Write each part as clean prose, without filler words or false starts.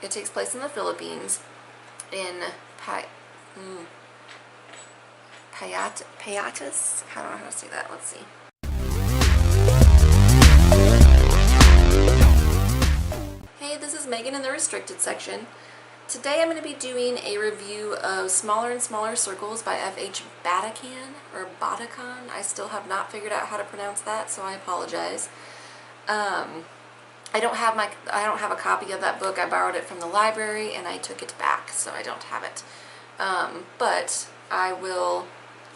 It takes place in the Philippines, in Payatas? I don't know how to say that. Let's see. Hey, this is Megan in the restricted section. Today I'm going to be doing a review of Smaller and Smaller Circles by F.H. Batacan, or Batacan. I still have not figured out how to pronounce that, so I apologize. I don't have a copy of that book. I borrowed it from the library and I took it back, so I don't have it. But I will,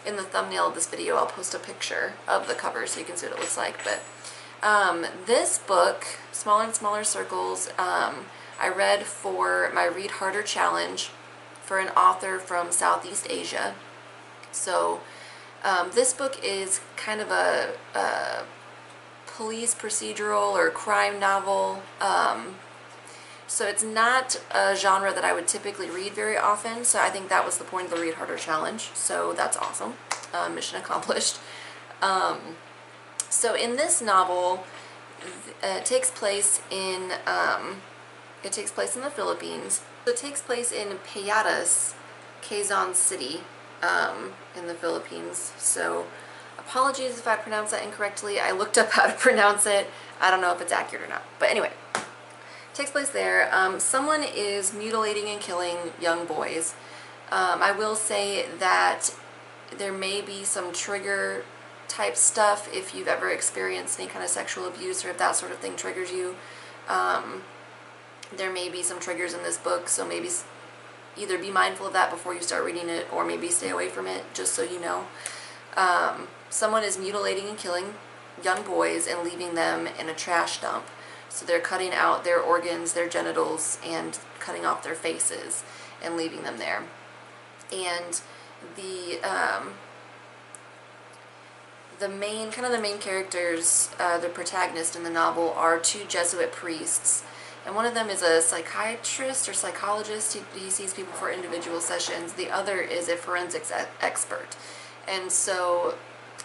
in the thumbnail of this video, I'll post a picture of the cover so you can see what it looks like. But this book, Smaller and Smaller Circles, I read for my Read Harder Challenge for an author from Southeast Asia. So this book is kind of a police procedural or crime novel. So it's not a genre that I would typically read very often, so I think that was the point of the Read Harder Challenge, so that's awesome. Mission accomplished. So in this novel, it takes place in the Philippines. It takes place in Payatas, Quezon City, in the Philippines. So apologies if I pronounce that incorrectly. I looked up how to pronounce it. I don't know if it's accurate or not. But anyway, it takes place there. Someone is mutilating and killing young boys. I will say that there may be some trigger type stuff if you've ever experienced any kind of sexual abuse or if that sort of thing triggers you. There may be some triggers in this book, so maybe either be mindful of that before you start reading it or maybe stay away from it, just so you know. Someone is mutilating and killing young boys and leaving them in a trash dump. So they're cutting out their organs, their genitals, and cutting off their faces and leaving them there. And the main characters, the protagonist in the novel, are two Jesuit priests. And one of them is a psychiatrist or psychologist. He sees people for individual sessions. The other is a forensics expert. And so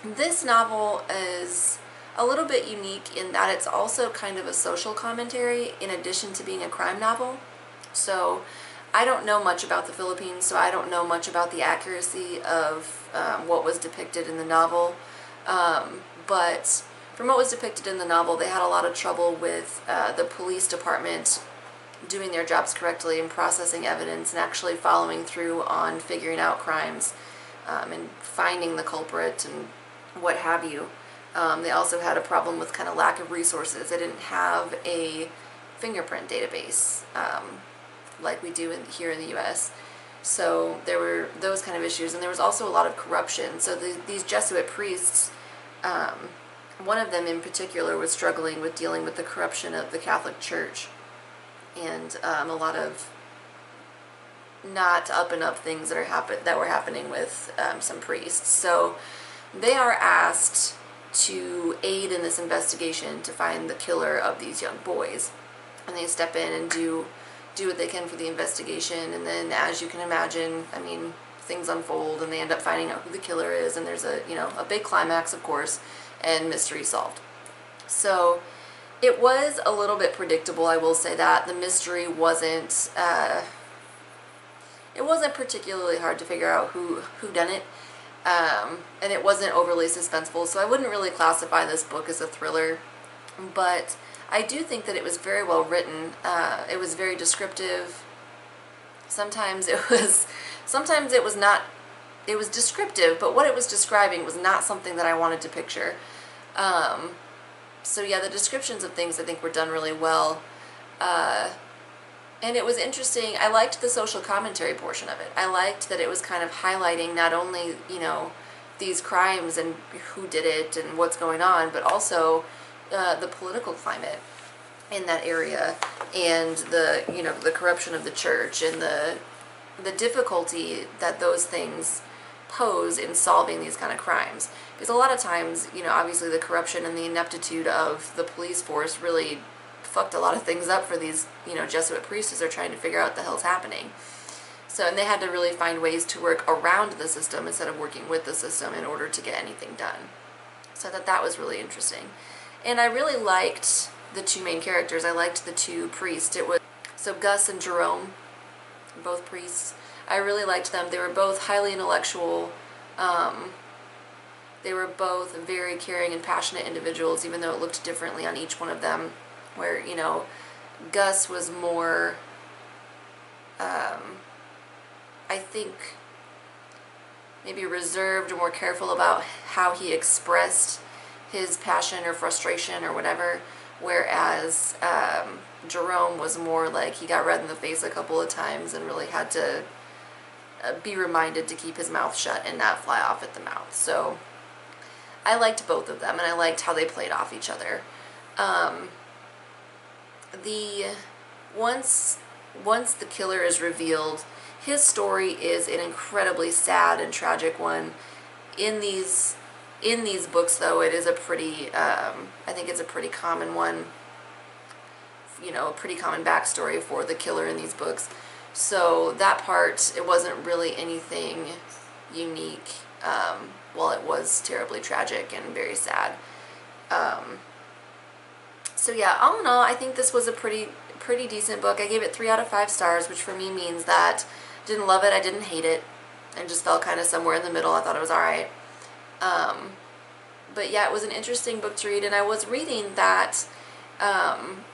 this novel is a little bit unique in that it's also kind of a social commentary in addition to being a crime novel. So I don't know much about the Philippines, so I don't know much about the accuracy of what was depicted in the novel. But from what was depicted in the novel, they had a lot of trouble with the police department doing their jobs correctly and processing evidence and actually following through on figuring out crimes and finding the culprit and what have you. They also had a problem with kind of lack of resources. They didn't have a fingerprint database like we do here in the U.S. So there were those kind of issues, and there was also a lot of corruption. So these Jesuit priests, one of them in particular was struggling with dealing with the corruption of the Catholic Church and a lot of not up and up things that were happening with some priests. So they are asked to aid in this investigation to find the killer of these young boys, and they step in and do what they can for the investigation. And then, as you can imagine, I mean, things unfold and they end up finding out who the killer is, and there's a big climax, of course, and mystery solved. So it was a little bit predictable, I will say that. The mystery wasn't particularly hard to figure out who done it, and it wasn't overly suspenseful, so I wouldn't really classify this book as a thriller, but I do think that it was very well written. It was very descriptive. Sometimes it was not. It was descriptive, but what it was describing was not something that I wanted to picture. So yeah, the descriptions of things I think were done really well. And it was interesting. I liked the social commentary portion of it. I liked that it was kind of highlighting not only, these crimes and who did it and what's going on, but also the political climate in that area and the corruption of the church and the difficulty that those things pose in solving these kind of crimes. Because a lot of times, obviously the corruption and the ineptitude of the police force really fucked a lot of things up for these, Jesuit priests as they're trying to figure out what the hell's happening. So, and they had to really find ways to work around the system instead of working with the system in order to get anything done. So I thought that was really interesting. And I really liked the two main characters. I liked the two priests. So Gus and Jerome, both priests. I really liked them. They were both highly intellectual. They were both very caring and passionate individuals, even though it looked differently on each one of them. Where, you know, Gus was more, I think, maybe reserved or more careful about how he expressed his passion or frustration or whatever, whereas Jerome was more like he got red in the face a couple of times and really had to be reminded to keep his mouth shut and not fly off at the mouth. So I liked both of them, and I liked how they played off each other. Once the killer is revealed, his story is an incredibly sad and tragic one. In these books, though, it is a pretty, I think it's a pretty common one, you know, a pretty common backstory for the killer in these books. So that part, it wasn't really anything unique. Well, it was terribly tragic and very sad. So yeah, all in all, I think this was a pretty decent book. I gave it 3 out of 5 stars, which for me means that I didn't love it, I didn't hate it, and just felt kind of somewhere in the middle. I thought it was alright. But yeah, it was an interesting book to read, and I was reading that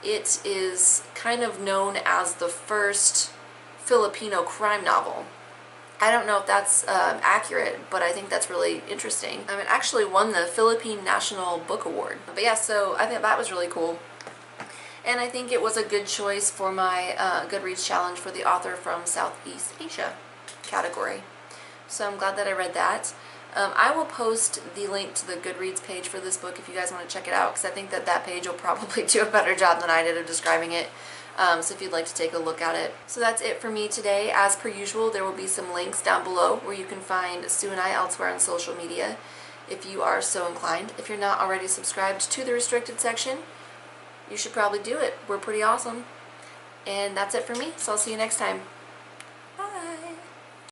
it is kind of known as the first Filipino crime novel. I don't know if that's accurate, but I think that's really interesting. It actually won the Philippine National Book Award. But yeah, so I think that was really cool. And I think it was a good choice for my Goodreads challenge for the author from Southeast Asia category. So I'm glad that I read that. I will post the link to the Goodreads page for this book if you guys want to check it out, because I think that page will probably do a better job than I did of describing it. So if you'd like to take a look at it. So that's it for me today. As per usual, there will be some links down below where you can find Sue and I elsewhere on social media if you are so inclined. If you're not already subscribed to the restricted section, you should probably do it. We're pretty awesome. And that's it for me, so I'll see you next time.